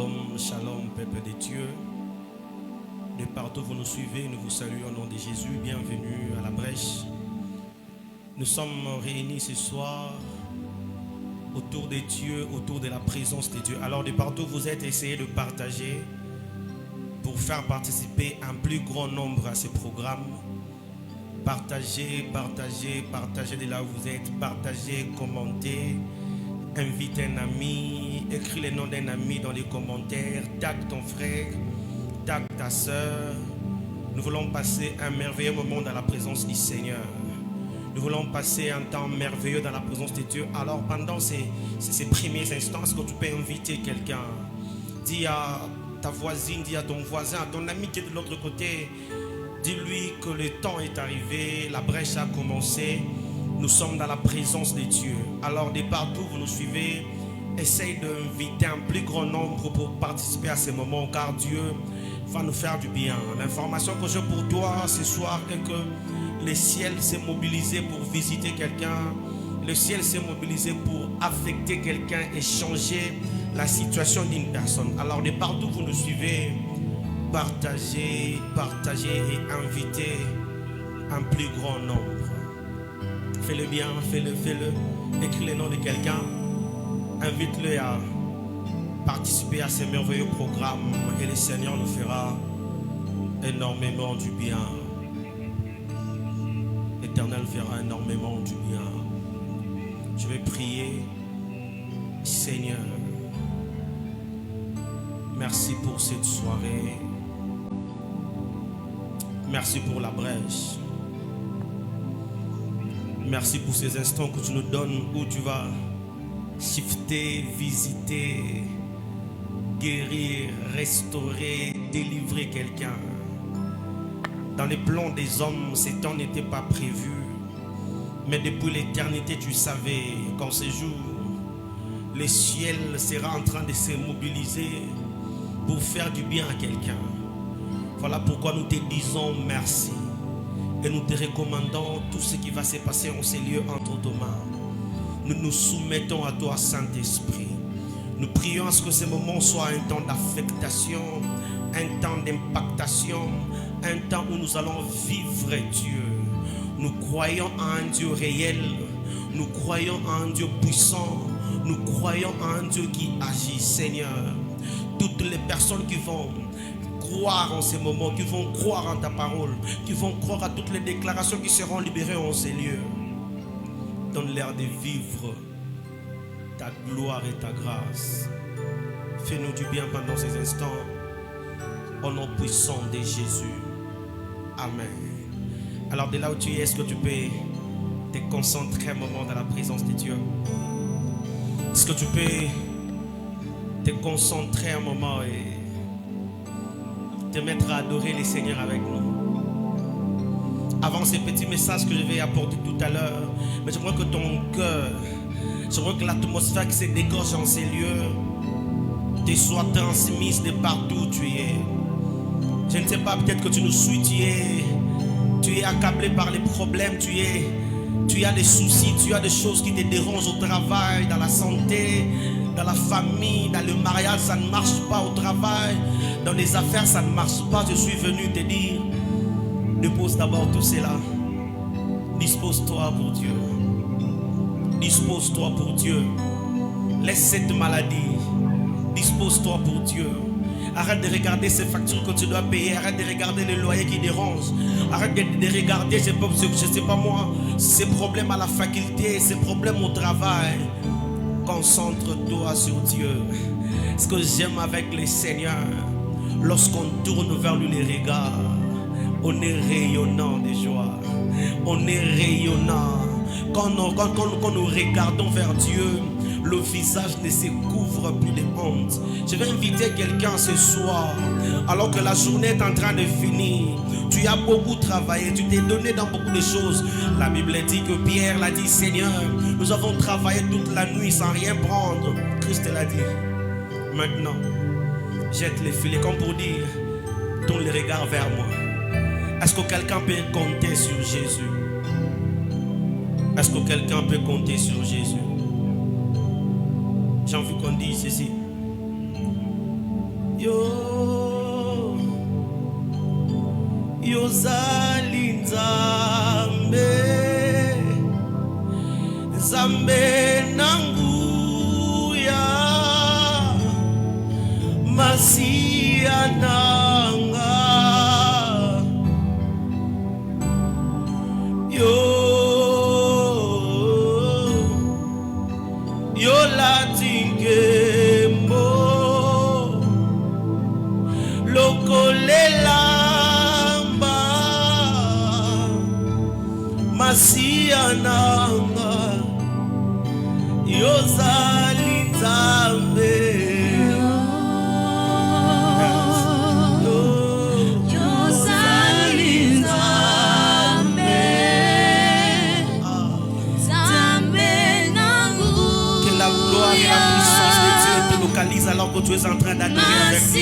Shalom, shalom, peuple de Dieu. De partout vous nous suivez, nous vous saluons au nom de Jésus. Bienvenue à la brèche. Nous sommes réunis ce soir autour de Dieu, autour de la présence de Dieu. Alors de partout vous êtes, essayez de partager pour faire participer un plus grand nombre à ce programme. Partagez, partagez, partagez de là où vous êtes. Partagez, commentez. Invite un ami, écris le nom d'un ami dans les commentaires, tag ton frère, tag ta soeur. Nous voulons passer un merveilleux moment dans la présence du Seigneur. Nous voulons passer un temps merveilleux dans la présence de Dieu. Alors pendant ces premiers instants, est-ce que tu peux inviter quelqu'un? Dis à ta voisine, dis à ton voisin, à ton ami qui est de l'autre côté, dis-lui que le temps est arrivé, la brèche a commencé. Nous sommes dans la présence de Dieu. Alors de partout vous nous suivez, essaye d'inviter un plus grand nombre pour participer à ces moments, car Dieu va nous faire du bien. L'information que j'ai pour toi ce soir est que le ciel s'est mobilisé pour visiter quelqu'un. Le ciel s'est mobilisé pour affecter quelqu'un et changer la situation d'une personne. Alors de partout vous nous suivez, partagez, partagez et invitez un plus grand nombre. Fais-le bien, fais-le. Écris le nom de quelqu'un. Invite-le à participer à ces merveilleux programmes et le Seigneur nous fera énormément du bien. L'Éternel fera énormément du bien. Je vais prier. Seigneur, merci pour cette soirée. Merci pour la brèche. Merci pour ces instants que tu nous donnes où tu vas shifter, visiter, guérir, restaurer, délivrer quelqu'un. Dans les plans des hommes, ce temps n'était pas prévu. Mais depuis l'éternité, tu savais qu'en ce jour, le ciel sera en train de se mobiliser pour faire du bien à quelqu'un. Voilà pourquoi nous te disons merci. Et nous te recommandons tout ce qui va se passer en ces lieux entre tes mains. Nous nous soumettons à toi, Saint-Esprit. Nous prions à ce que ce moment soit un temps d'affectation, un temps d'impactation, un temps où nous allons vivre Dieu. Nous croyons à un Dieu réel. Nous croyons à un Dieu puissant. Nous croyons à un Dieu qui agit, Seigneur. Toutes les personnes qui vont croire en ces moments, qui vont croire en ta parole, qui vont croire à toutes les déclarations qui seront libérées en ces lieux. Donne-leur de vivre ta gloire et ta grâce. Fais-nous du bien pendant ces instants. Au nom puissant de Jésus. Amen. Alors de là où tu es, est-ce que tu peux te concentrer un moment dans la présence de Dieu? Est-ce que tu peux te concentrer un moment et te mettre à adorer les Seigneurs avec nous? Avant ces petits messages que je vais apporter tout à l'heure, mais j'aimerais que ton cœur, j'aimerais que l'atmosphère qui se dégage en ces lieux te soit transmise de partout où tu es. Je ne sais pas, peut-être que tu nous suis, tu es accablé par les problèmes, tu as des soucis, tu as des choses qui te dérangent au travail, dans la santé, dans la famille, dans le mariage, ça ne marche pas au travail. Dans les affaires, ça ne marche pas. Je suis venu te dire, dépose d'abord tout cela. Dispose-toi pour Dieu. Dispose-toi pour Dieu. Laisse cette maladie. Dispose-toi pour Dieu. Arrête de regarder ces factures que tu dois payer. Arrête de regarder les loyers qui dérangent. Arrête de regarder, je ne sais pas moi, ces problèmes à la faculté, ces problèmes au travail. Concentre-toi sur Dieu. Ce que j'aime avec le Seigneur, lorsqu'on tourne vers lui les regards, on est rayonnant de joie. On est rayonnant. Quand nous regardons vers Dieu, le visage ne se couvre plus de honte. Je vais inviter quelqu'un ce soir, alors que la journée est en train de finir. Tu as beaucoup travaillé, tu t'es donné dans beaucoup de choses. La Bible dit que Pierre l'a dit, Seigneur, nous avons travaillé toute la nuit sans rien prendre. Christ l'a dit. Maintenant, jette les filets comme pour dire, tourne les regards vers moi. Est-ce que quelqu'un peut compter sur Jésus? Est-ce que quelqu'un peut compter sur Jésus? J'ai envie qu'on dise ceci. Yozali Nzambe, Nzambe nanguya, Masia nanga, yo latingemo, lokolela Masia nanga, Yozali Nzambe, Yozali Nzambe, Nzambe nangu. Que la gloire et la puissance de Dieu te localisent alors que tu es en train d'adorer avec nous.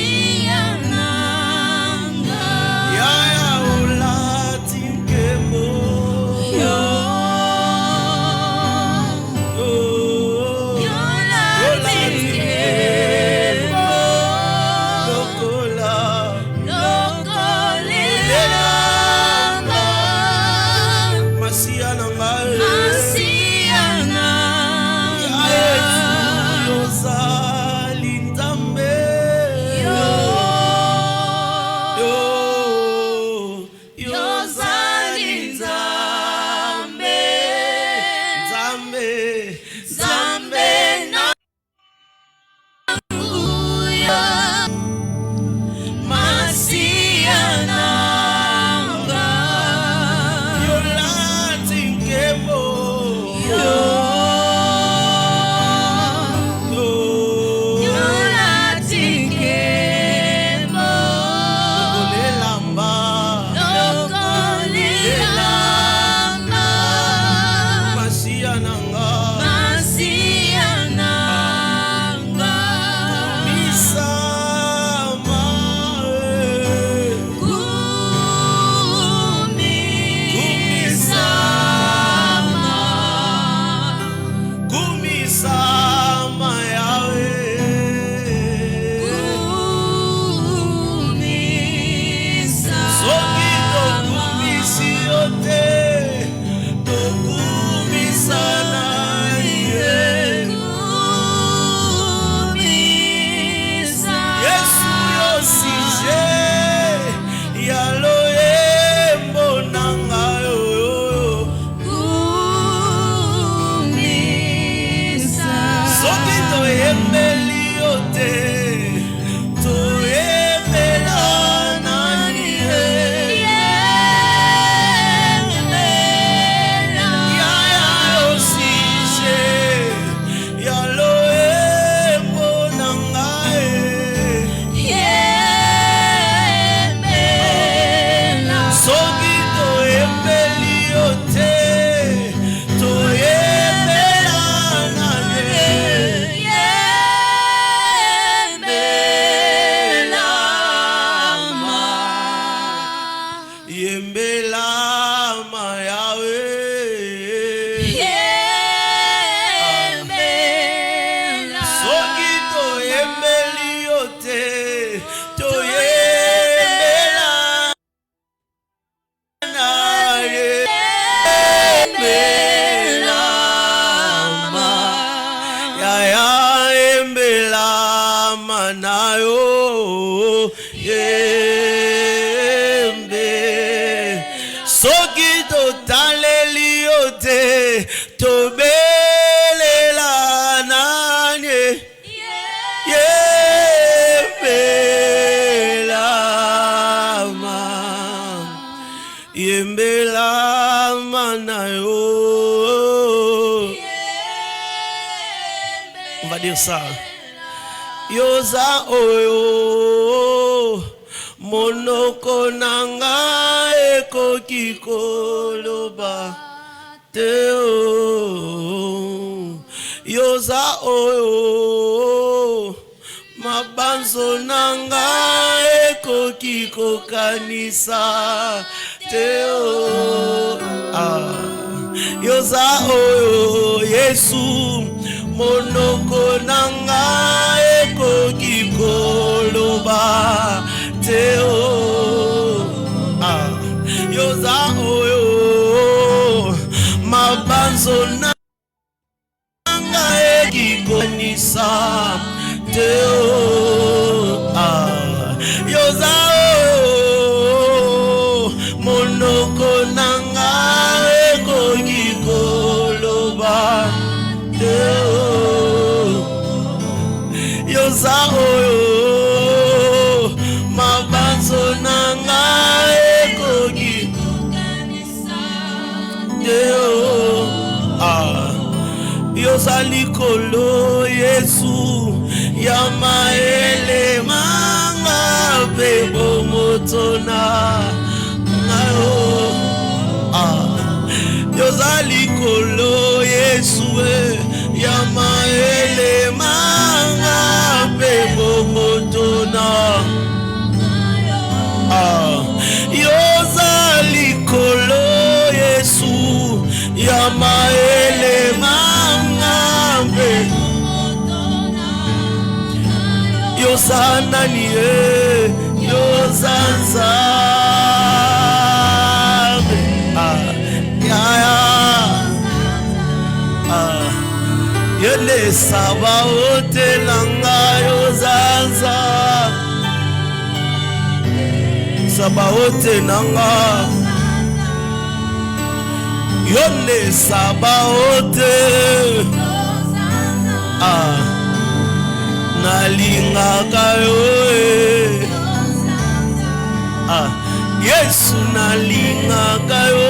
Masia nanga, On va dire ça. Yoza oyo monoko nanga eko kikoloba teo. Yoza oyo mabanzo nanga eko kikokanisa teo. Yoza oyo Yesu monoko nanga eko kikoloba loba teo yoza oyo mabanzo nanga ekikonisa teo yoza oyo monoko nanga ekokikoloba teo yoza oyo mabanzo nanga ekokikokanisa teo yoza likolo Yesu ya maele manga pe bomotona ngayo yoza likolo Yesu ya maele manga pe bomotona yoza likolo Yesu ya maele manga pe yoza nani yoza nzambe yele saba ote langa yoza nzambe saba ote nanga yele saba ote nalingaka yo Yesu nalingaka yo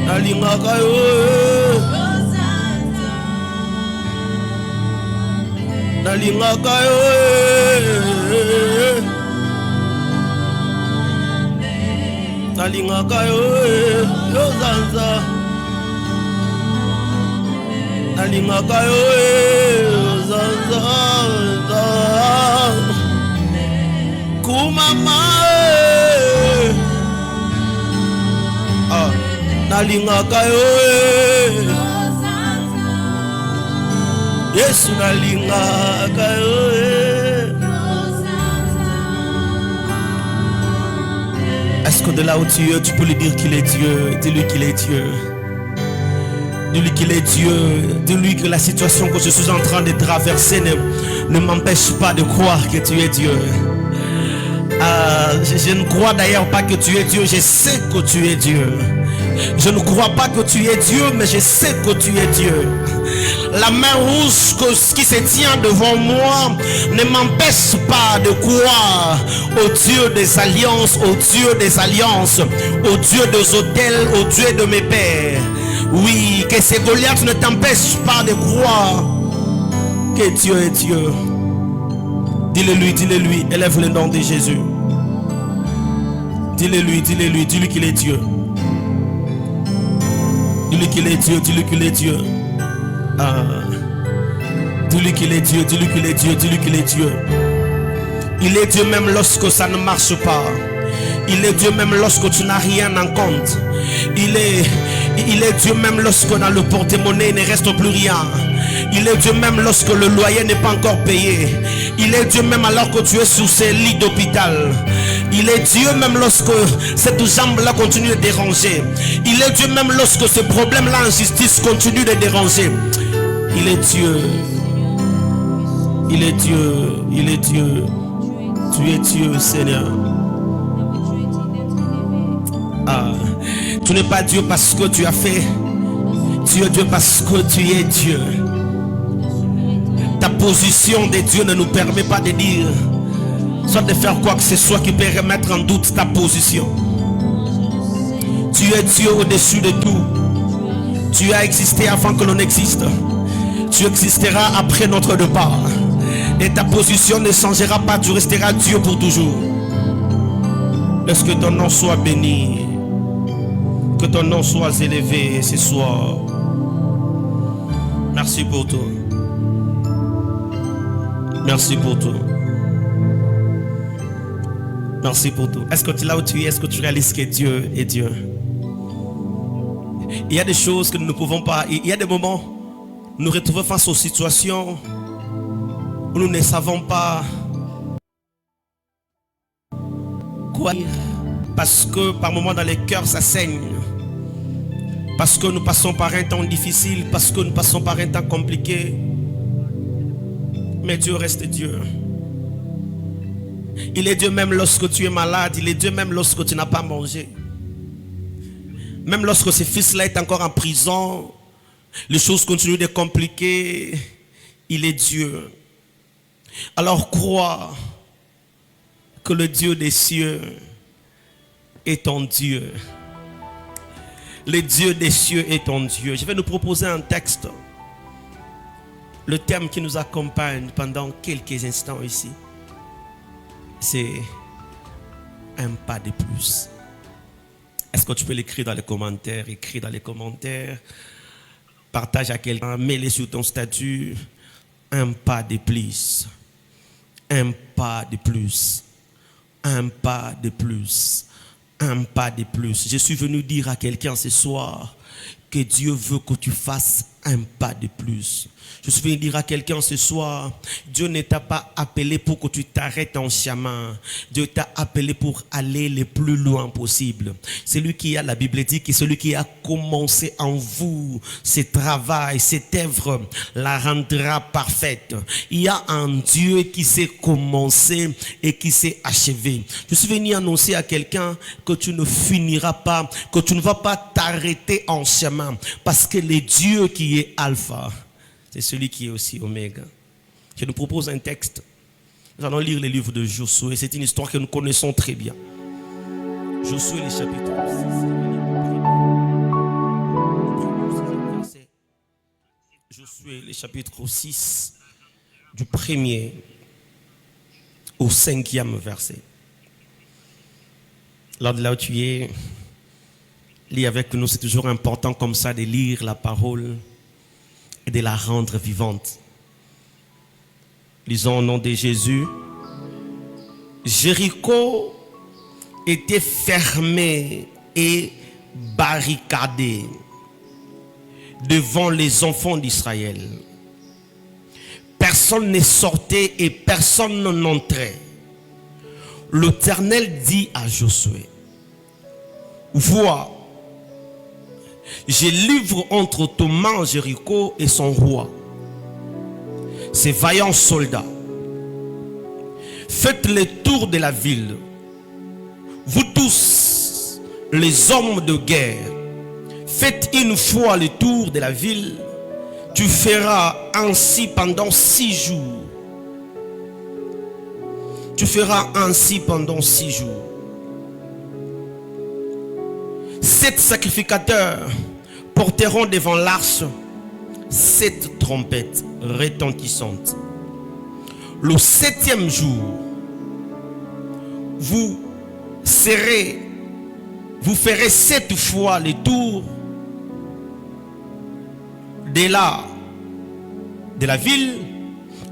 nalingaka yo nalingaka yo nalingaka yo yozanza nalingaka yo zanza kumama nalingaka yo Yesu nalingaka yo Est-ce que de là où tu es, tu peux lui dire qu'il est Dieu? Dis-lui qu'il est Dieu. Dis-lui qu'il est Dieu. Dis-lui que la situation que je suis en train de traverser ne m'empêche pas de croire que tu es Dieu. Je ne crois d'ailleurs pas que tu es Dieu. Je sais que tu es Dieu. Je ne crois pas que tu es Dieu, mais je sais que tu es Dieu. La main rouge qui se tient devant moi ne m'empêche pas de croire au Dieu des alliances, au Dieu des alliances, au Dieu des autels, au Dieu de mes pères. Oui, que ces Goliaths ne t'empêchent pas de croire que Dieu est Dieu. Dis-le lui, élève le nom de Jésus. Dis-le lui, dis-lui qu'il est Dieu. Dis-lui qu'il est Dieu, dis-lui qu'il est Dieu. Dis-lui qu'il est Dieu, dis-lui qu'il est Dieu, dis-lui qu'il est Dieu. Il est Dieu même lorsque ça ne marche pas. Il est Dieu même lorsque tu n'as rien en compte. Il est Dieu même lorsque dans le porte-monnaie il ne reste plus rien. Il est Dieu même lorsque le loyer n'est pas encore payé. Il est Dieu même alors que tu es sur ces lits d'hôpital. Il est Dieu même lorsque cette jambe-là continue de déranger. Il est Dieu même lorsque ce problème-là en justice continue de déranger. Il est Dieu. Il est Dieu. Il est Dieu. Tu es Dieu, Seigneur. Tu n'es pas Dieu parce que tu as fait. Tu es Dieu parce que tu es Dieu. Ta position de Dieu ne nous permet pas de dire, soit de faire quoi que ce soit qui peut remettre en doute ta position. Tu es Dieu au-dessus de tout. Tu as existé avant que l'on existe. Tu existeras après notre départ. Et ta position ne changera pas. Tu resteras Dieu pour toujours. Est-ce que ton nom soit béni? Que ton nom soit élevé ce soir. Merci pour tout. Merci pour tout. Merci pour tout. Est-ce que tu es là où tu es? Est-ce que tu réalises que Dieu est Dieu? Il y a des choses que nous ne pouvons pas. Il y a des moments nous retrouvons face aux situations où nous ne savons pas quoi dire. Parce que par moments dans les cœurs ça saigne. Parce que nous passons par un temps difficile. Parce que nous passons par un temps compliqué. Mais Dieu reste Dieu. Il est Dieu même lorsque tu es malade. Il est Dieu même lorsque tu n'as pas mangé. Même lorsque ce fils-là est encore en prison, les choses continuent de compliquer. Il est Dieu. Alors crois que le Dieu des cieux est ton Dieu. Le Dieu des cieux est ton Dieu. Je vais nous proposer un texte. Le thème qui nous accompagne pendant quelques instants ici, c'est un pas de plus. Est-ce que tu peux l'écrire dans les commentaires? Écris dans les commentaires. Partage à quelqu'un. Mets-le sur ton statut. Un pas de plus. Un pas de plus. Un pas de plus. Un pas de plus. Je suis venu dire à quelqu'un ce soir que Dieu veut que tu fasses un pas de plus. Je suis venu dire à quelqu'un ce soir, Dieu ne t'a pas appelé pour que tu t'arrêtes en chemin. Dieu t'a appelé pour aller le plus loin possible. C'est lui qui a, la Bible dit, que celui qui a commencé en vous ce travail, cette œuvre, la rendra parfaite. Il y a un Dieu qui s'est commencé et qui s'est achevé. Je suis venu annoncer à quelqu'un que tu ne finiras pas, que tu ne vas pas t'arrêter en chemin. Parce que le Dieu qui est Alpha, c'est celui qui est aussi Oméga. Je nous propose un texte. Nous allons lire le livre de Josué. C'est une histoire que nous connaissons très bien. Josué, le chapitre 6. Josué, le chapitre 6, du 1er au 5e verset. Là où tu es, lis avec nous. C'est toujours important comme ça de lire la parole et de la rendre vivante. Lisons au nom de Jésus. Jéricho était fermé et barricadé devant les enfants d'Israël. Personne ne sortait et personne n'entrait. L'Éternel dit à Josué, vois, je livre entre tes mains Jéricho et son roi, ces vaillants soldats. Faites le tour de la ville. Vous tous, les hommes de guerre, faites une fois le tour de la ville. Tu feras ainsi pendant 6 jours. Tu feras ainsi pendant 6 jours. 7 sacrificateurs porteront devant l'arche 7 trompettes retentissantes. Le 7e jour, vous ferez 7 fois le tour de la ville,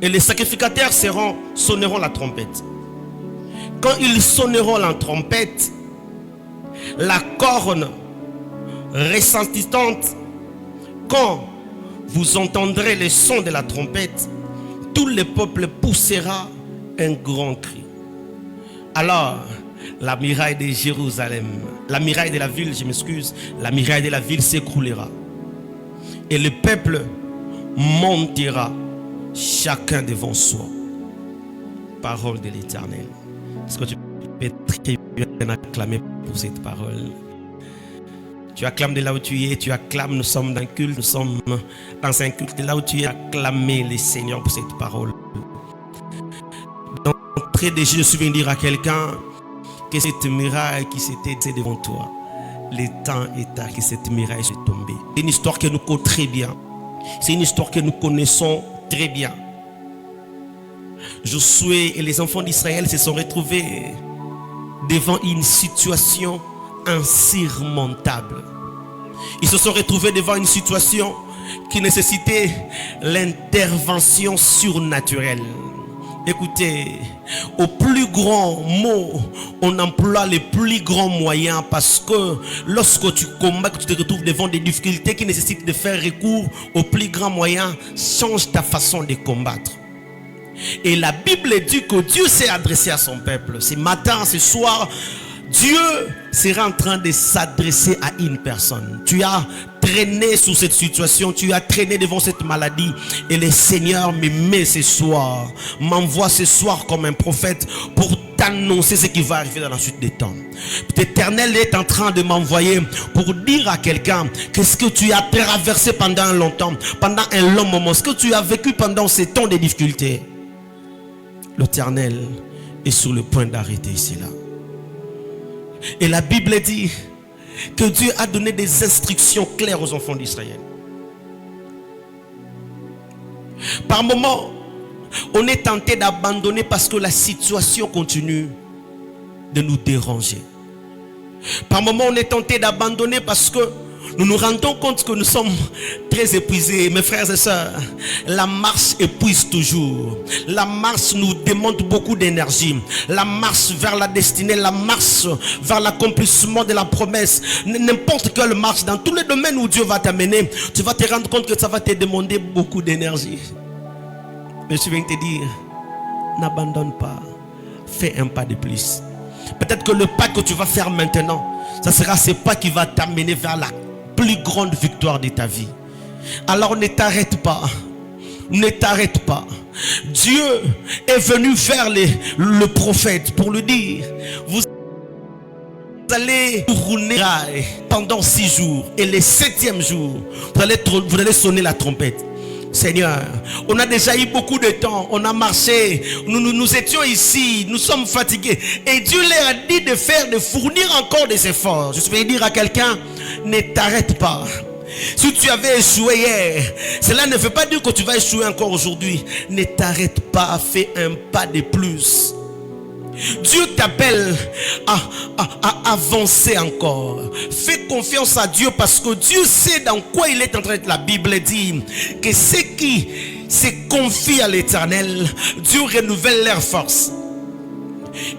et les sacrificateurs sonneront la trompette. Quand ils sonneront la trompette, la corne retentissante, quand vous entendrez le son de la trompette, tout le peuple poussera un grand cri. Alors, la muraille de Jérusalem, la muraille de la ville, la muraille de la ville s'écroulera. Et le peuple montera chacun devant soi. Parole de l'Éternel. Est-ce que tu peux très bien acclamer pour cette parole? Tu acclames de là où tu es, tu acclames, nous sommes dans un culte, de là où tu es, acclamer les Seigneurs pour cette parole. D'entrée de jeu, je suis venu dire à quelqu'un que cette muraille qui s'était devant toi, le temps est tard que cette muraille soit tombée. C'est une histoire que nous connaissons très bien. C'est une histoire que nous connaissons très bien. Josué et les enfants d'Israël se sont retrouvés devant une situation insurmontable. Ils se sont retrouvés devant une situation qui nécessitait l'intervention surnaturelle. Écoutez, au plus grand mot, on emploie les plus grands moyens parce que lorsque tu combats, que tu te retrouves devant des difficultés qui nécessitent de faire recours aux plus grands moyens, change ta façon de combattre. Et la Bible dit que Dieu s'est adressé à son peuple. Ce matin, ce soir, Dieu sera en train de s'adresser à une personne. Tu as traîné sous cette situation, tu as traîné devant cette maladie et le Seigneur me met ce soir, m'envoie ce soir comme un prophète pour t'annoncer ce qui va arriver dans la suite des temps. L'Éternel est en train de m'envoyer pour dire à quelqu'un qu'est-ce que tu as traversé pendant un long moment, ce que tu as vécu pendant ces temps de difficultés. L'Éternel est sur le point d'arrêter cela. Et la Bible dit que Dieu a donné des instructions claires aux enfants d'Israël. Par moments, on est tenté d'abandonner parce que la situation continue de nous déranger. Par moments, on est tenté d'abandonner parce que nous nous rendons compte que nous sommes très épuisés. Mes frères et sœurs, la marche épuise toujours. La marche nous demande beaucoup d'énergie. La marche vers la destinée, la marche vers l'accomplissement de la promesse, n'importe quelle marche, dans tous les domaines où Dieu va t'amener, tu vas te rendre compte que ça va te demander beaucoup d'énergie. Mais je viens te dire, n'abandonne pas. Fais un pas de plus. Peut-être que le pas que tu vas faire maintenant, ça sera ce pas qui va t'amener vers la plus grande victoire de ta vie. Alors ne t'arrête pas. Ne t'arrête pas. Dieu est venu vers le prophète pour lui dire, vous allez tourner pendant 6 jours et le 7e jour, vous allez sonner la trompette. Seigneur, on a déjà eu beaucoup de temps, on a marché, nous étions ici, nous sommes fatigués. Et Dieu leur a dit de fournir encore des efforts. Je vais dire à quelqu'un, ne t'arrête pas. Si tu avais échoué hier, cela ne veut pas dire que tu vas échouer encore aujourd'hui. Ne t'arrête pas, fais un pas de plus. Dieu t'appelle à avancer encore. Fais confiance à Dieu parce que Dieu sait dans quoi il est en train de. La Bible dit que ceux qui se confient à l'Éternel, Dieu renouvelle leur force.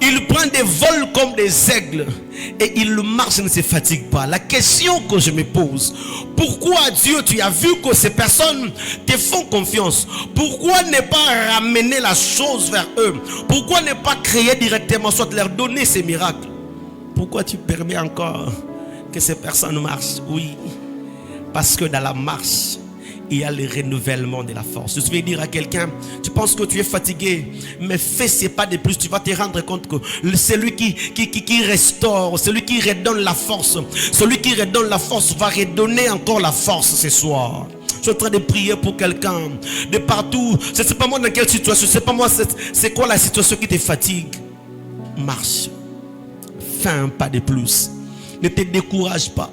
Il prend des vols comme des aigles et il marche et ne se fatigue pas. La question que je me pose, pourquoi Dieu, tu as vu que ces personnes te font confiance? Pourquoi ne pas ramener la chose vers eux? Pourquoi ne pas créer directement, soit leur donner ces miracles? Pourquoi tu permets encore que ces personnes marchent? Oui, parce que dans la marche, il y a le renouvellement de la force. Je vais dire à quelqu'un, tu penses que tu es fatigué, mais fais ce pas de plus. Tu vas te rendre compte que celui qui restaure, celui qui redonne la force, celui qui redonne la force va redonner encore la force ce soir. Je suis en train de prier pour quelqu'un de partout. Je ne sais pas moi dans quelle situation, je ne sais pas moi c'est quoi la situation qui te fatigue. Marche. Fais un pas de plus. Ne te décourage pas.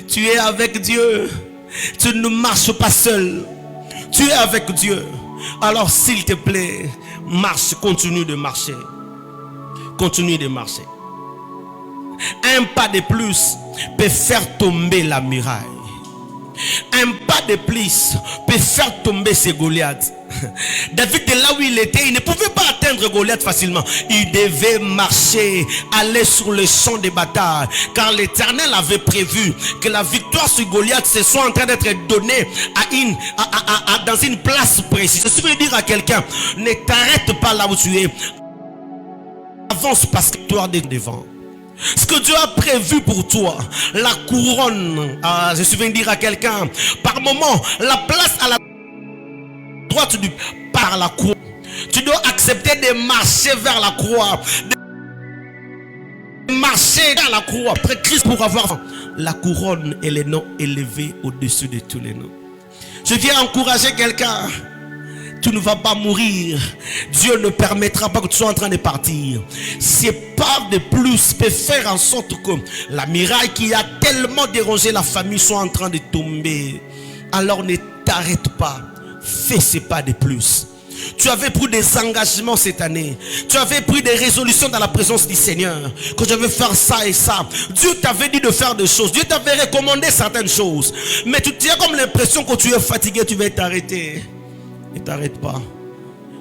Tu es avec Dieu. Tu ne marches pas seul. Tu es avec Dieu. Alors s'il te plaît, marche, continue de marcher. Continue de marcher. Un pas de plus peut faire tomber la muraille. Un pas de plus peut faire tomber ces Goliaths. David est là où il était, il ne pouvait pas atteindre Goliath facilement. Il devait marcher, aller sur le champ de bataille, car l'Éternel avait prévu que la victoire sur Goliath se soit en train d'être donnée dans une place précise. Je veux dire à quelqu'un, ne t'arrête pas là où tu es. Avance parce que toi devant. Ce que Dieu a prévu pour toi, la couronne, je suis venu dire à quelqu'un, par moment, la place à la droite par la croix. Tu dois accepter de marcher vers la croix, de marcher vers la croix, après Christ, pour avoir la couronne et les noms élevés au-dessus de tous les noms. Je viens encourager quelqu'un. Tu ne vas pas mourir. Dieu ne permettra pas que tu sois en train de partir. Ces pas de plus peut faire en sorte que la muraille qui a tellement dérangé la famille soit en train de tomber. Alors ne t'arrête pas. Fais ces pas de plus. Tu avais pris des engagements cette année. Tu avais pris des résolutions dans la présence du Seigneur. Que je vais faire ça et ça. Dieu t'avait dit de faire des choses. Dieu t'avait recommandé certaines choses. Mais tu as comme l'impression que tu es fatigué, tu vas t'arrêter. Ne t'arrête pas.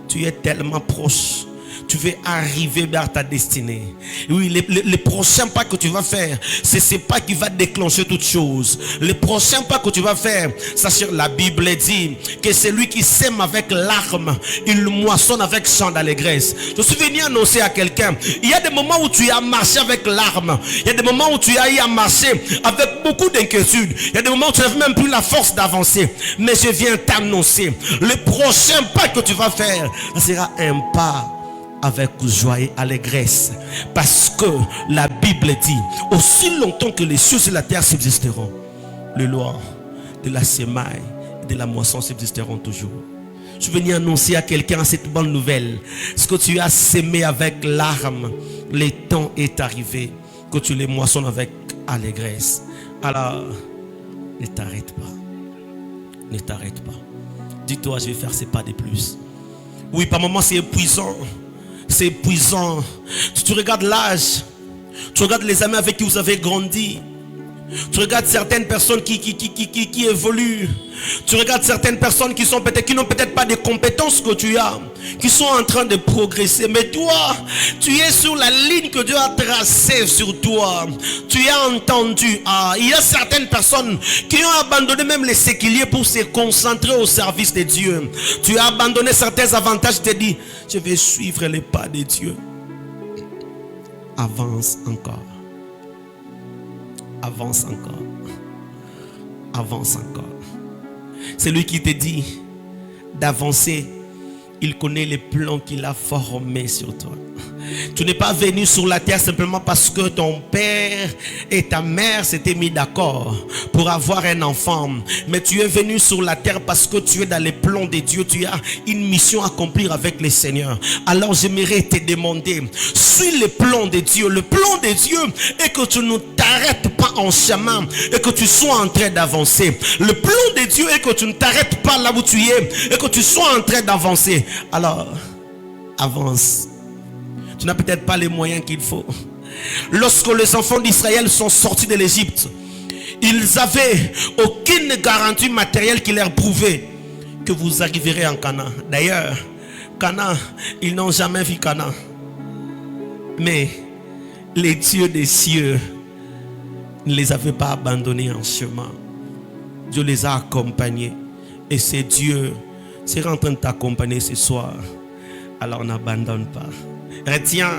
Tu es tellement proche. Tu veux arriver vers ta destinée. Oui, les prochains pas que tu vas faire, c'est ce pas qui va déclencher toute chose. Les prochains pas que tu vas faire, sachez, la Bible dit que c'est lui qui sème avec larmes, il moissonne avec chant d'allégresse. Je suis venu annoncer à quelqu'un, il y a des moments où tu as marché avec larmes, il y a des moments où tu as eu à marcher avec beaucoup d'inquiétude, il y a des moments où tu n'as même plus la force d'avancer. Mais je viens t'annoncer, le prochain pas que tu vas faire, ce sera un pas avec joie et allégresse, parce que la Bible dit, aussi longtemps que les cieux et la terre subsisteront, les lois de la semaille et de la moisson subsisteront toujours. Je suis venu annoncer à quelqu'un cette bonne nouvelle. Ce que tu as sémé avec larmes, le temps est arrivé que tu les moissonnes avec allégresse. Alors, ne t'arrête pas. Ne t'arrête pas. Dis-toi, je vais faire ces pas de plus. Oui, par moments c'est épuisant. C'est épuisant. Tu regardes l'âge. Tu regardes les amis avec qui vous avez grandi. Tu regardes certaines personnes qui évoluent. Tu regardes certaines personnes qui n'ont peut-être pas des compétences que tu as, qui sont en train de progresser. Mais toi, tu es sur la ligne que Dieu a tracée sur toi. Tu as entendu. Il y a certaines personnes qui ont abandonné même les séquiliers pour se concentrer au service de Dieu. Tu as abandonné certains avantages. Tu te dis, je vais suivre les pas de Dieu. Avance encore. Avance encore. Avance encore. C'est lui qui te dit d'avancer. Il connaît les plans qu'il a formés sur toi. Tu n'es pas venu sur la terre simplement parce que ton père et ta mère s'étaient mis d'accord pour avoir un enfant. Mais tu es venu sur la terre parce que tu es dans les plans de Dieu. Tu as une mission à accomplir avec le Seigneur. Alors j'aimerais te demander, suis le plan de Dieu. Le plan de Dieu est que tu ne t'arrêtes pas en chemin et que tu sois en train d'avancer. Le plan de Dieu est que tu ne t'arrêtes pas là où tu es et que tu sois en train d'avancer. Alors, avance. Tu n'as peut-être pas les moyens qu'il faut. Lorsque les enfants d'Israël sont sortis de l'Égypte, ils n'avaient aucune garantie matérielle qui leur prouvait que vous arriverez en Canaan. D'ailleurs, Canaan, ils n'ont jamais vu Canaan. Mais les dieux des cieux ne les avaient pas abandonnés en chemin. Dieu les a accompagnés. Et c'est Dieu sera en train de t'accompagner ce soir. Alors n'abandonne pas. Retiens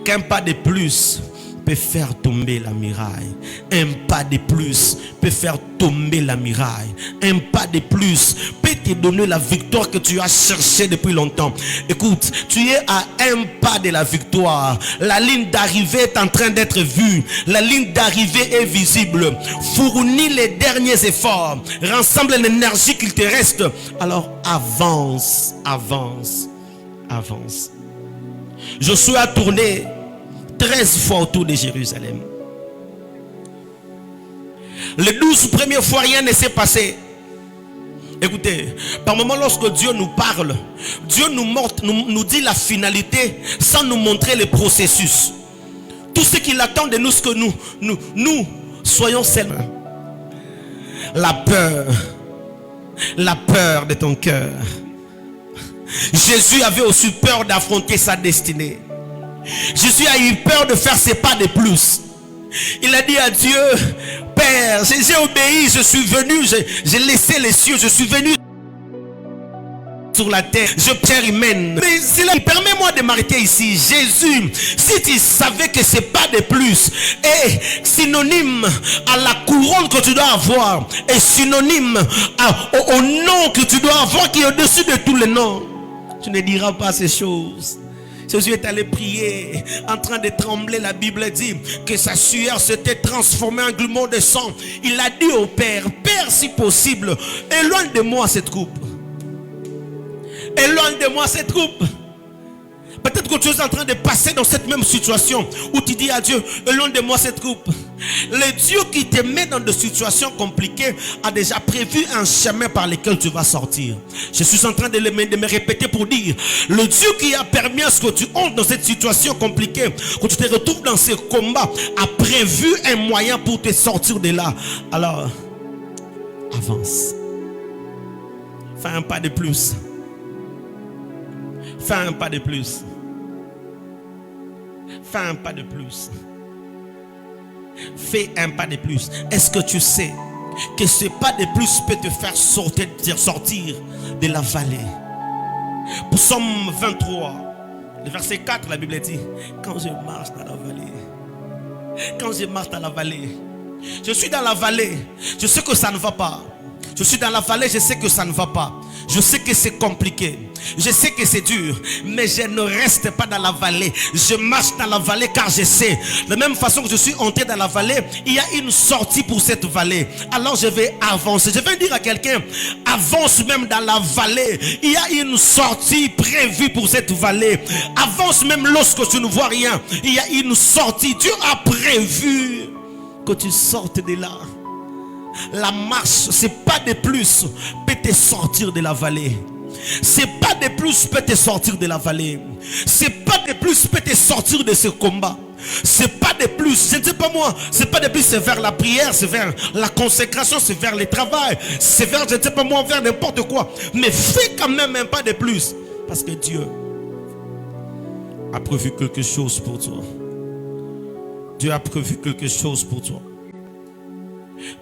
qu'un pas de plus peut faire tomber la muraille. Un pas de plus peut faire tomber la muraille. Un pas de plus peut te donner la victoire que tu as cherchée depuis longtemps. Écoute, tu es à un pas de la victoire. La ligne d'arrivée est en train d'être vue. La ligne d'arrivée est visible. Fournis les derniers efforts. Rassemble l'énergie qu'il te reste. Alors avance, avance, avance. Josué a tourné 13 fois autour de Jérusalem. Les 12 premières fois, rien ne s'est passé. Écoutez, par moment lorsque Dieu nous parle, Dieu nous dit la finalité sans nous montrer le processus. Tout ce qu'il attend de nous, c'est que nous soyons seuls. La peur de ton cœur. Jésus avait aussi peur d'affronter sa destinée. Jésus a eu peur de faire ses pas de plus. Il a dit à Dieu, Père, j'ai obéi, je suis venu, j'ai laissé les cieux, je suis venu sur la terre, je pierre humaine. Mais permets-moi de m'arrêter ici. Jésus, si tu savais que c'est pas de plus est synonyme à la couronne que tu dois avoir, est synonyme au nom que tu dois avoir qui est au-dessus de tous les noms, tu ne diras pas ces choses. Jésus est allé prier, en train de trembler. La Bible dit que sa sueur s'était transformée en grumeaux de sang. Il a dit au Père, Père, si possible, éloigne de moi cette coupe. Éloigne de moi cette coupe. Peut-être que tu es en train de passer dans cette même situation où tu dis à Dieu, éloigne de moi cette coupe. Le Dieu qui te met dans des situations compliquées a déjà prévu un chemin par lequel tu vas sortir. Je suis en train de me répéter pour dire, le Dieu qui a permis à ce que tu entres dans cette situation compliquée, que tu te retrouves dans ce combat, a prévu un moyen pour te sortir de là. Alors, avance. Fais un pas de plus. Fais un pas de plus. Fais un pas de plus. Fais un pas de plus. Est-ce que tu sais que ce pas de plus peut te faire sortir de la vallée? Psaume 23, le verset 4, la Bible dit: quand je marche dans la vallée, quand je marche dans la vallée, je suis dans la vallée, je sais que ça ne va pas. Je suis dans la vallée, je sais que ça ne va pas. Je sais que c'est compliqué. Je sais que c'est dur. Mais je ne reste pas dans la vallée. Je marche dans la vallée car je sais. De la même façon que je suis entré dans la vallée, il y a une sortie pour cette vallée. Alors je vais avancer. Je vais dire à quelqu'un: avance même dans la vallée. Il y a une sortie prévue pour cette vallée. Avance même lorsque tu ne vois rien. Il y a une sortie. Dieu a prévu que tu sortes de là. La marche, c'est pas de plus peut te sortir de la vallée. C'est pas de plus peut te sortir de la vallée. C'est pas de plus peut te sortir de ce combat. C'est pas de plus, je ne sais pas moi, c'est pas de plus, c'est vers la prière, c'est vers la consécration, c'est vers le travail, c'est vers, je ne sais pas moi, vers n'importe quoi. Mais fais quand même un pas de plus, parce que Dieu a prévu quelque chose pour toi. Dieu a prévu quelque chose pour toi.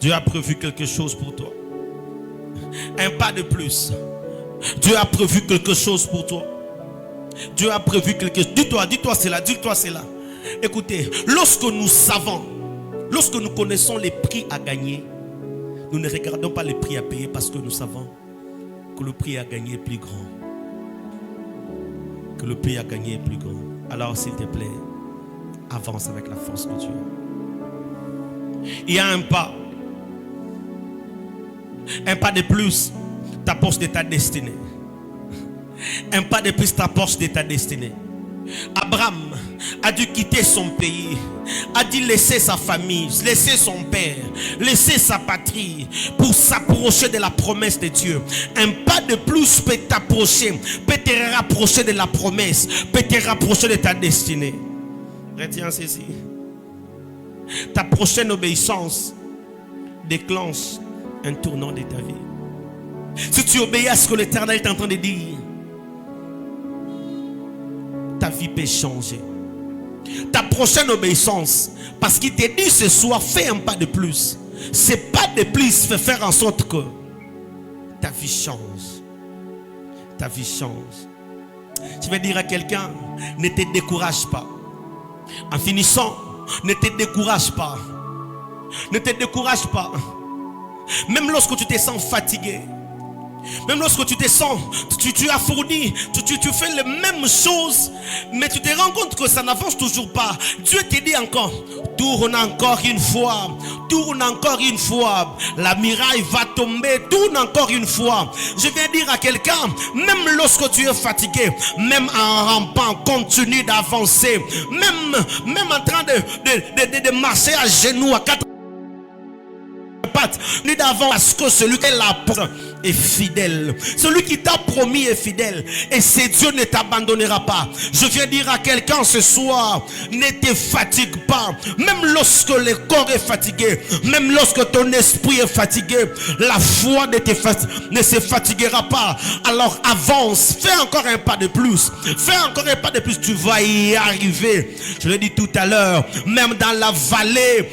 Dieu a prévu quelque chose pour toi. Un pas de plus. Dieu a prévu quelque chose pour toi. Dieu a prévu quelque chose. Dis-toi cela, dis-toi cela. Écoutez, lorsque nous savons, lorsque nous connaissons les prix à gagner, nous ne regardons pas les prix à payer parce que nous savons que le prix à gagner est plus grand. Que le prix à gagner est plus grand. Alors s'il te plaît, avance avec la force de Dieu. Il y a un pas de plus t'approche de ta destinée. Un pas de plus t'approche de ta destinée. Abraham a dû quitter son pays, a dû laisser sa famille, laisser son père, laisser sa patrie pour s'approcher de la promesse de Dieu. Un pas de plus peut t'approcher, peut te rapprocher de la promesse, peut te rapprocher de ta destinée. Retiens ceci: ta prochaine obéissance déclenche un tournant de ta vie. Si tu obéis à ce que l'Éternel est en train de dire, ta vie peut changer. Ta prochaine obéissance, parce qu'il te dit ce soir, fais un pas de plus. C'est pas de plus fait faire en sorte que ta vie change. Ta vie change. Je vais dire à quelqu'un: ne te décourage pas. En finissant, ne te décourage pas. Ne te décourage pas. Même lorsque tu te sens fatigué, même lorsque tu te sens, tu as fourni, tu fais les mêmes choses, mais tu te rends compte que ça n'avance toujours pas. Dieu te dit encore: tourne encore une fois, tourne encore une fois. La muraille va tomber, tourne encore une fois. Je viens dire à quelqu'un: même lorsque tu es fatigué, même en rampant, continue d'avancer. Même en train de marcher à genoux, à quatre pattes, ni d'avant, parce que celui qui est là est fidèle. Celui qui t'a promis est fidèle. Et ce Dieu ne t'abandonnera pas. Je viens dire à quelqu'un ce soir: ne te fatigue pas. Même lorsque le corps est fatigué, même lorsque ton esprit est fatigué, la foi ne se fatiguera pas. Alors avance, fais encore un pas de plus. Fais encore un pas de plus, tu vas y arriver. Je l'ai dit tout à l'heure, même dans la vallée,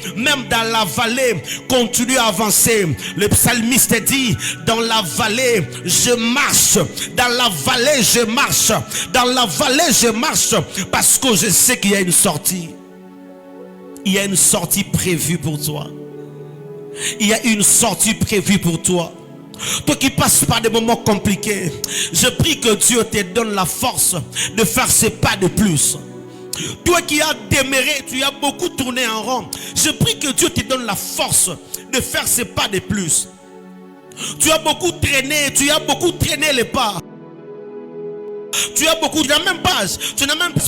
continue à avancer. Le psalmiste dit: dans la vallée je marche, dans la vallée je marche, dans la vallée je marche, parce que je sais qu'il y a une sortie. Il y a une sortie prévue pour toi. Il y a une sortie prévue pour toi. Toi qui passes par des moments compliqués, je prie que Dieu te donne la force de faire ce pas de plus. Toi qui as déméré, tu as beaucoup tourné en rond, je prie que Dieu te donne la force de faire ce pas de plus. Tu as beaucoup traîné les pas. Tu n'as même pas,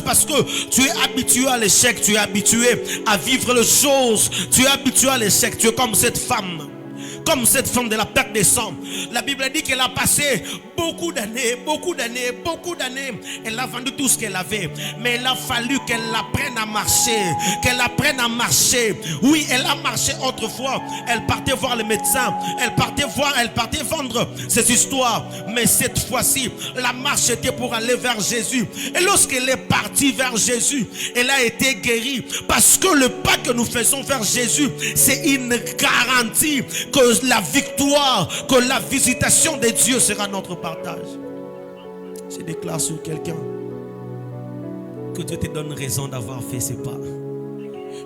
parce que tu es habitué à l'échec, tu es habitué à vivre les choses, tu es habitué à l'échec. Tu es comme cette femme de la perte de sang. La Bible dit qu'elle a passé beaucoup d'années, elle a vendu tout ce qu'elle avait. Mais il a fallu qu'elle apprenne à marcher, Oui, elle a marché autrefois. Elle partait voir le médecin, elle partait vendre ses histoires. Mais cette fois-ci, la marche était pour aller vers Jésus. Et lorsqu'elle est partie vers Jésus, elle a été guérie. Parce que le pas que nous faisons vers Jésus, c'est une garantie que la victoire, que la visitation de Dieu sera notre partage. Je déclare sur quelqu'un que Dieu te donne raison d'avoir fait ce pas,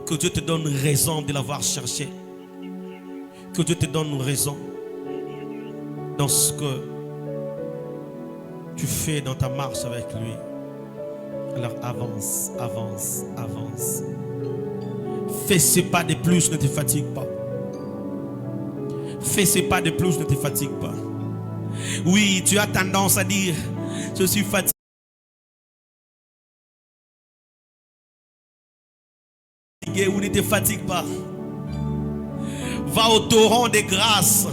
que Dieu te donne raison de l'avoir cherché, que Dieu te donne raison dans ce que tu fais dans ta marche avec lui. Alors avance. Fais ce pas de plus, ne te fatigue pas. Fais ce pas de plus, ne te fatigue pas. Oui, tu as tendance à dire, je suis fatigué. Ou ne te fatigue pas. Va au torrent de grâce.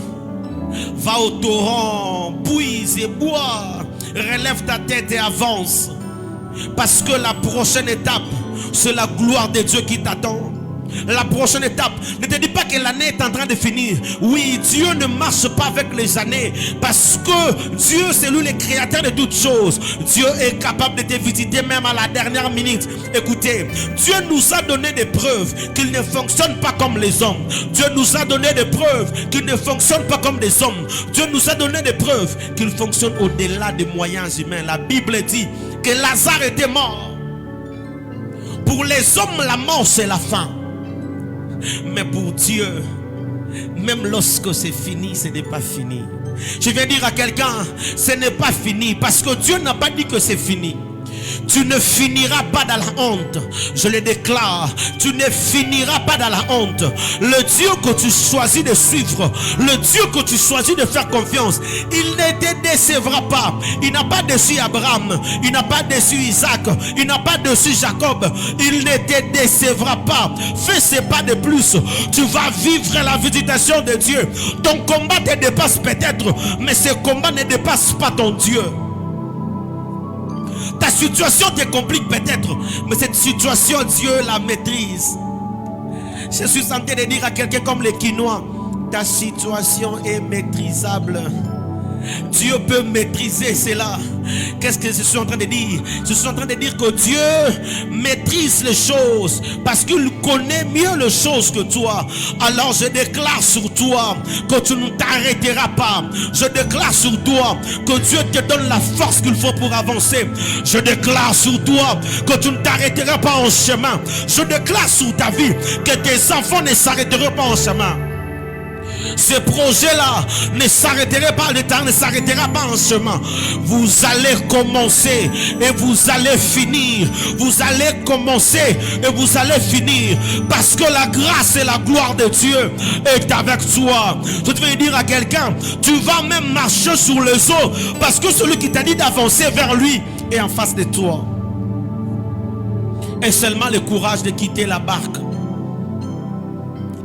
Va au torrent, puise et bois. Relève ta tête et avance. Parce que la prochaine étape, c'est la gloire de Dieu qui t'attend. La prochaine étape, ne te dis pas que l'année est en train de finir. Oui, Dieu ne marche pas avec les années, parce que Dieu, c'est lui le créateur de toutes choses. Dieu est capable de te visiter même à la dernière minute. Écoutez, Dieu nous a donné des preuves qu'il ne fonctionne pas comme les hommes. Dieu nous a donné des preuves qu'il ne fonctionne pas comme des hommes. Dieu nous a donné des preuves qu'il fonctionne au-delà des moyens humains. La Bible dit que Lazare était mort. Pour les hommes, la mort c'est la fin. Mais pour Dieu, même lorsque c'est fini, ce n'est pas fini. Je viens dire à quelqu'un, ce n'est pas fini, parce que Dieu n'a pas dit que c'est fini. Tu ne finiras pas dans la honte. Je le déclare, tu ne finiras pas dans la honte. Le Dieu que tu choisis de suivre, le Dieu que tu choisis de faire confiance, il ne te décevra pas. Il n'a pas déçu Abraham, il n'a pas déçu Isaac, il n'a pas déçu Jacob. Il ne te décevra pas. Fais ce pas de plus. Tu vas vivre la visitation de Dieu. Ton combat te dépasse peut-être, mais ce combat ne dépasse pas ton Dieu. Ta situation te complique peut-être, mais cette situation, Dieu la maîtrise. Je suis tenté de dire à quelqu'un comme les Quinois, ta situation est maîtrisable. Dieu peut maîtriser cela. Qu'est-ce que je suis en train de dire? Je suis en train de dire que Dieu maîtrise les choses parce qu'il connaît mieux les choses que toi. Alors je déclare sur toi que tu ne t'arrêteras pas. Je déclare sur toi que Dieu te donne la force qu'il faut pour avancer. Je déclare sur toi que tu ne t'arrêteras pas en chemin. Je déclare sur ta vie que tes enfants ne s'arrêteront pas en chemin. Ces projets-là ne s'arrêteraient pas, le temps ne s'arrêtera pas en chemin. Vous allez commencer et vous allez finir. Vous allez commencer et vous allez finir. Parce que la grâce et la gloire de Dieu est avec toi. Je te vais dire à quelqu'un, tu vas même marcher sur les eaux. Parce que celui qui t'a dit d'avancer vers lui est en face de toi. Et seulement le courage de quitter la barque.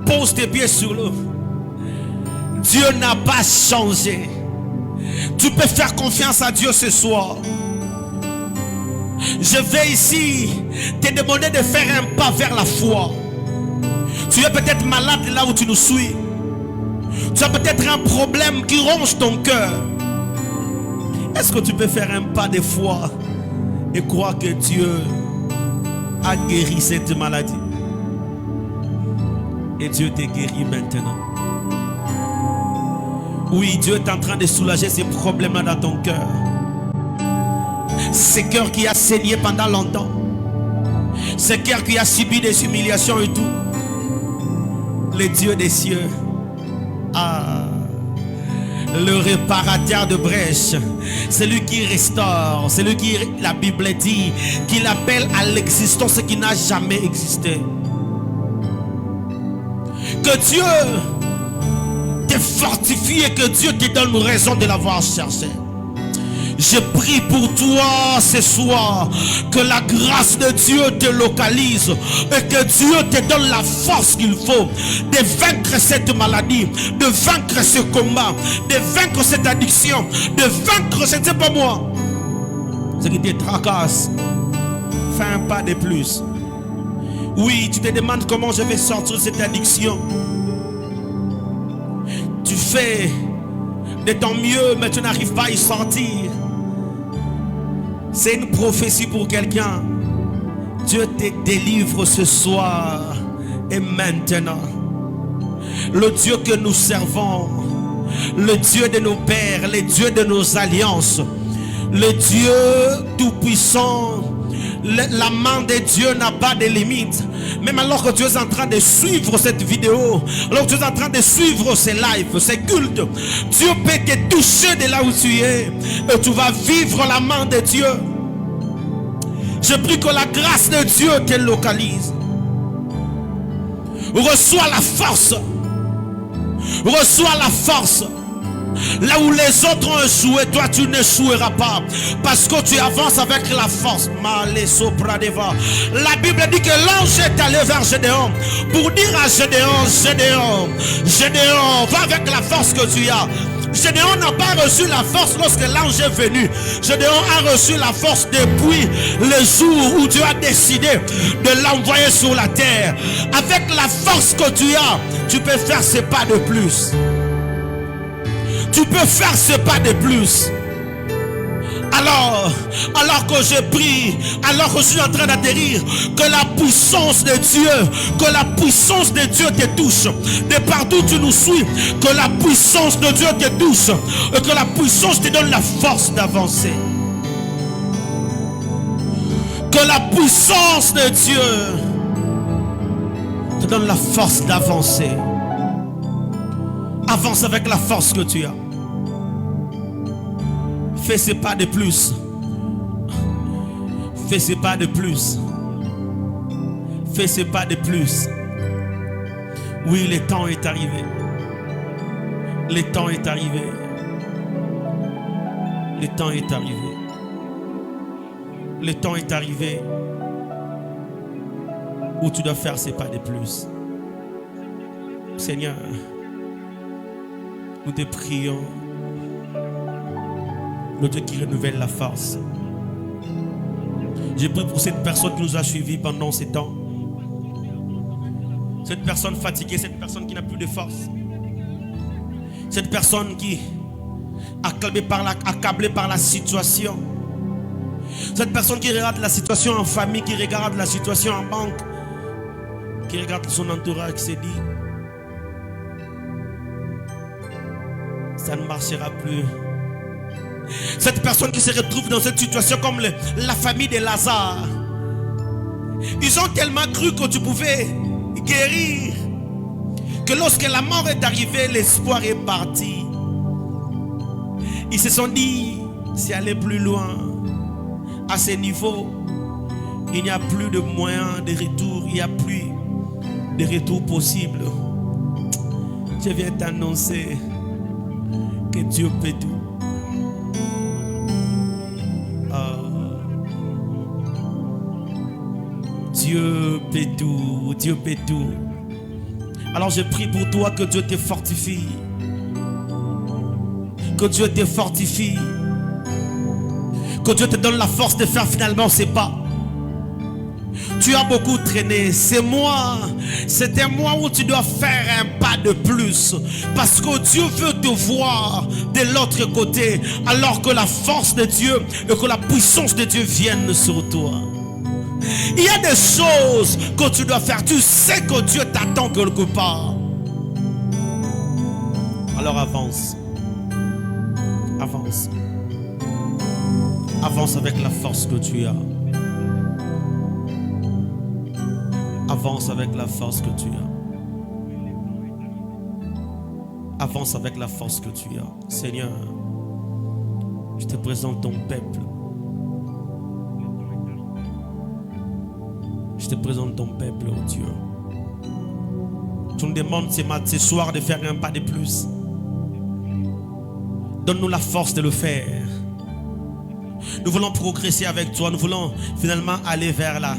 Pose tes pieds sur l'eau. Dieu n'a pas changé. Tu peux faire confiance à Dieu ce soir. Je vais ici te demander de faire un pas vers la foi. Tu es peut-être malade là où tu nous suis. Tu as peut-être un problème qui ronge ton cœur. Est-ce que tu peux faire un pas de foi et croire que Dieu a guéri cette maladie? Et Dieu te guérit maintenant. Oui, Dieu est en train de soulager ces problèmes dans ton cœur. Ce cœur qui a saigné pendant longtemps. Ce cœur qui a subi des humiliations et tout. Le Dieu des cieux. Le réparateur de brèche. Celui qui restaure. Celui qui, la Bible dit, qu'il appelle à l'existence ce qui n'a jamais existé. Que Dieu fortifié, que Dieu te donne raison de l'avoir cherché. Je prie pour toi ce soir que la grâce de Dieu te localise et que Dieu te donne la force qu'il faut de vaincre cette maladie, de vaincre ce combat, de vaincre cette addiction, de vaincre, ce n'est pas moi, ce qui te tracasse. Fais un pas de plus. Oui, tu te demandes comment je vais sortir de cette addiction. Tu fais de ton mieux, mais tu n'arrives pas à y sortir. C'est une prophétie pour quelqu'un. Dieu te délivre ce soir et maintenant. Le Dieu que nous servons, le Dieu de nos pères, le Dieu de nos alliances, le Dieu tout-puissant. La main de Dieu n'a pas de limite. Même alors que tu es en train de suivre cette vidéo, alors que tu es en train de suivre ces lives, ces cultes, Dieu peut te toucher de là où tu es et tu vas vivre la main de Dieu. Je prie que la grâce de Dieu te localise. Reçois la force. Reçois la force. Là où les autres ont échoué, toi tu n'échoueras pas. Parce que tu avances avec la force. La Bible dit que l'ange est allé vers Gédéon pour dire à Gédéon, va avec la force que tu as. Gédéon n'a pas reçu la force lorsque l'ange est venu. Gédéon a reçu la force depuis le jour où Dieu a décidé de l'envoyer sur la terre. Avec la force que tu as, tu peux faire ce pas de plus. Tu peux faire ce pas de plus. Alors que je prie, alors que je suis en train d'atterrir, que la puissance de Dieu te touche. De partout où tu nous suis, que la puissance de Dieu te touche et que la puissance te donne la force d'avancer. Que la puissance de Dieu te donne la force d'avancer. Avance avec la force que tu as. Fais ce pas de plus. Fais ce pas de plus. Fais ce pas de plus. Oui, le temps est arrivé. Le temps est arrivé. Le temps est arrivé. Le temps est arrivé où tu dois faire ce pas de plus. Seigneur, nous te prions. Le Dieu qui renouvelle la force. Je prie pour cette personne qui nous a suivis pendant ces temps. Cette personne fatiguée, cette personne qui n'a plus de force. Cette personne qui est accablée par la situation. Cette personne qui regarde la situation en famille, qui regarde la situation en banque, qui regarde son entourage, qui se dit, ça ne marchera plus. Cette personne qui se retrouve dans cette situation comme la famille de Lazare. Ils ont tellement cru que tu pouvais guérir que lorsque la mort est arrivée, l'espoir est parti. Ils se sont dit, c'est aller plus loin. À ce niveau, il n'y a plus de moyens de retour. Il n'y a plus de retour possible. Je viens t'annoncer que Dieu peut tout. Dieu peut tout, Dieu peut tout. Alors je prie pour toi que Dieu te fortifie. Que Dieu te fortifie. Que Dieu te donne la force de faire finalement ces pas. Tu as beaucoup traîné. C'était moi où tu dois faire un pas de plus. Parce que Dieu veut te voir de l'autre côté. Alors que la force de Dieu et que la puissance de Dieu viennent sur toi. Il y a des choses que tu dois faire. Tu sais que Dieu t'attend quelque part. Alors avance. Avance. Avance avec la force que tu as. Avance avec la force que tu as. Avance avec la force que tu as. Seigneur, je te présente ton peuple. Je te présente ton peuple, oh Dieu. Tu nous demandes ce soir de faire un pas de plus. Donne-nous la force de le faire. Nous voulons progresser avec toi. Nous voulons finalement aller vers la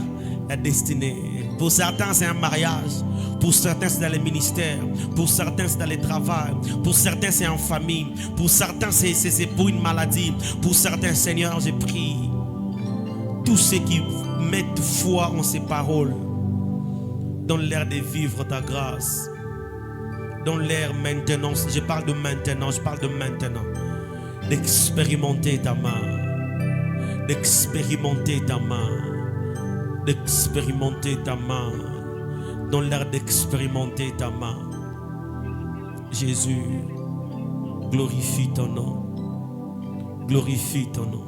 destinée. Pour certains, c'est un mariage. Pour certains, c'est dans les ministères. Pour certains, c'est dans les travaux. Pour certains, c'est en famille. Pour certains, c'est pour une maladie. Pour certains, Seigneur, je prie. Tous ceux qui mettent foi en ces paroles, donne-leur de vivre ta grâce. Donne-leur maintenant. Je parle de maintenant. Je parle de maintenant. D'expérimenter ta main. D'expérimenter ta main. D'expérimenter ta main. Donne-leur d'expérimenter ta main. Jésus, glorifie ton nom. Glorifie ton nom.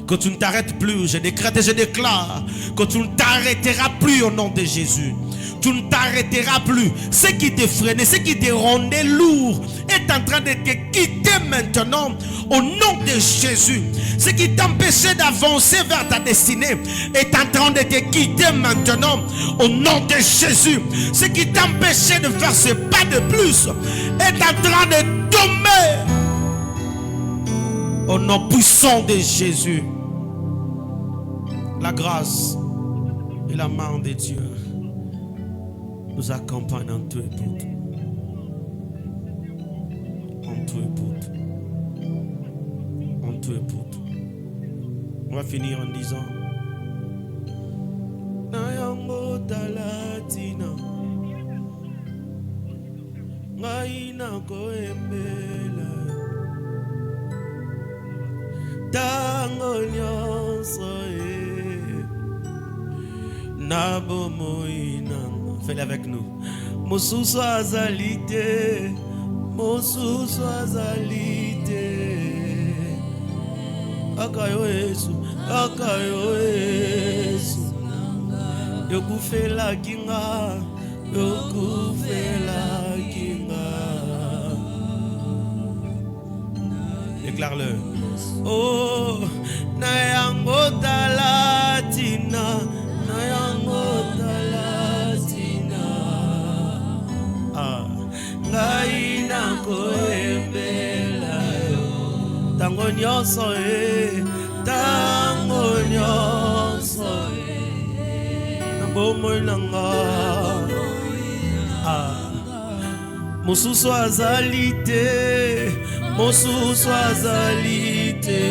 Que tu ne t'arrêtes plus, je décrète et je déclare que tu ne t'arrêteras plus au nom de Jésus. Tu ne t'arrêteras plus. Ce qui te freinait, ce qui te rendait lourd est en train de te quitter maintenant au nom de Jésus. Ce qui t'empêchait d'avancer vers ta destinée est en train de te quitter maintenant au nom de Jésus. Ce qui t'empêchait de faire ce pas de plus est en train de tomber au nom puissant de Jésus. La grâce et la main de Dieu nous accompagnent en tout et pour tout. En tout et pour tout. En tout et pour tout. On va finir en disant Nayango talatina Ngaina koembela Tango nyonso Nabo moinanga. Fais-le avec nous. Mosusu azalite, mosusu azalite. Akayo Yesu, akayo Yesu. Yokufela kinga, yokufela kinga. Déclare-le. Oh, nayango talatina, nayango talatina. Ah, ngaina koembela yo. Tango nyonso tango nyonso nabomo nanga. Ah, mosusu azalite, mosusu azalite.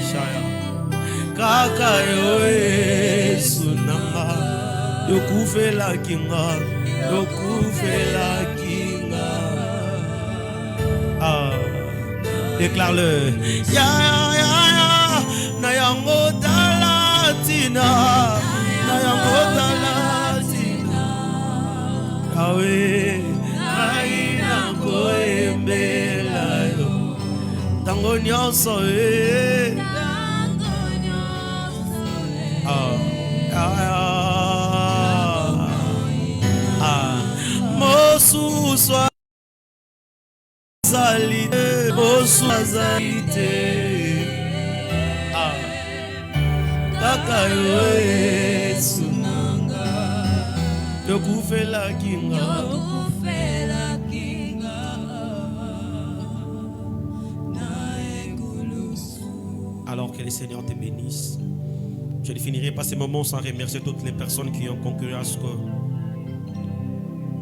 Shaya kaka yo Yesu nanga. Yokufela kinga, yokufela kinga. Ah, déclare-le. Ya ya ya, nayango talatina, nayango talatina. Yahweh, aina koembela yo. Tango nyonso mosusu azalite, mosusu azalite. Kaka yo Yesu nanga, yokufela kinga. Alors que le Seigneur te bénisse. Je ne finirai pas ces moments sans remercier toutes les personnes qui ont concouru à ce que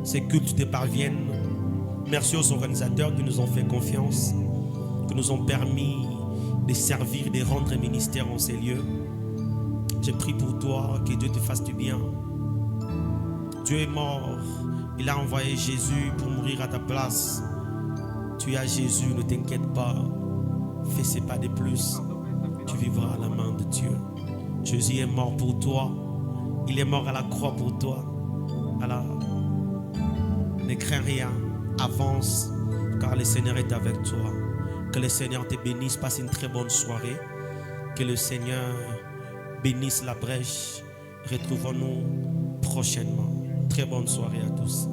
ces cultes te parviennent. Merci aux organisateurs qui nous ont fait confiance, qui nous ont permis de servir, de rendre ministère en ces lieux. Je prie pour toi, que Dieu te fasse du bien. Dieu est mort, il a envoyé Jésus pour mourir à ta place. Tu as Jésus, ne t'inquiète pas. Fais ce pas de plus, tu vivras à la main de Dieu. Jésus est mort pour toi. Il est mort à la croix pour toi. Alors, ne crains rien. Avance, car le Seigneur est avec toi. Que le Seigneur te bénisse. Passe une très bonne soirée. Que le Seigneur bénisse la brèche. Retrouvons-nous prochainement. Très bonne soirée à tous.